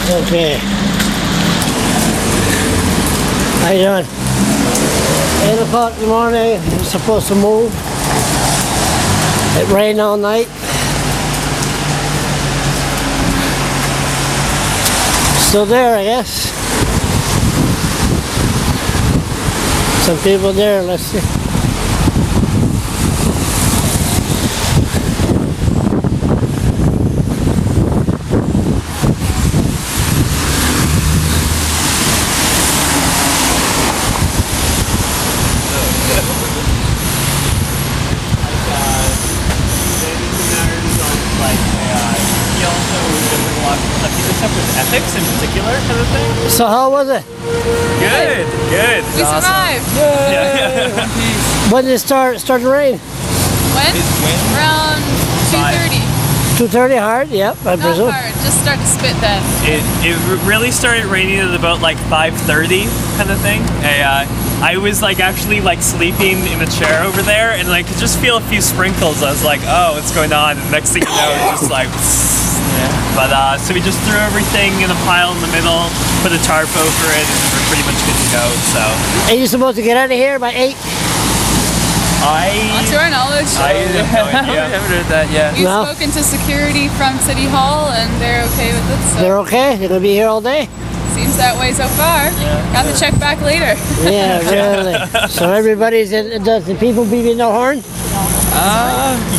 Okay. How you doing? 8 o'clock in the morning, we're supposed to move. It rained all night. Still there, I guess. Some people there, let's see. Ethics in particular kind of thing. So how was it? Good. We survived. Yeah. One piece. When did it start to rain? When? Around 2:30. 2:30 hard? Yep, I Not presume. hard. Just start to spit then. It really started raining at about like 5:30 kind of thing. I was like actually like sleeping in a chair over there, and I could just feel a few sprinkles. I was like, oh, what's going on? And next thing you know, it's just like. But so we just threw everything in a pile in the middle, put a tarp over it, and we're pretty much good to go. So. Are you supposed to get out of here by 8? Not to our knowledge. I have no idea. I haven't heard that yet. We've No. spoken to security from City Hall, and they're okay with it. So They're okay? They're going to be here all day? seems that way so far. Got to check back later. Yeah, really. So everybody's in, does the people beating their horn?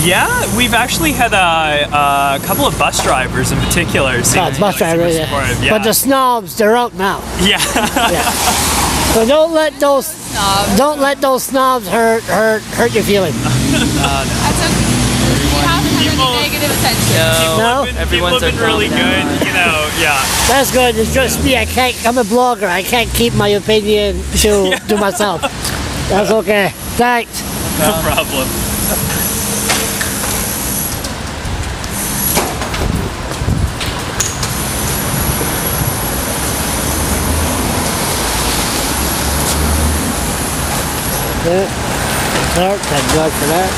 Yeah, we've actually had a couple of bus drivers in particular. Bus drivers, yeah. Yeah. But the snobs, they're out now. Yeah. So don't let those snobs hurt your feelings. That's okay. We haven't had People- any negative attention. No? Everyone's People have been really good, you know. Yeah. That's good. It's just me. I'm a blogger. I can't keep my opinion to myself. That's okay. Thanks. No problem. Yeah. Thank God for that.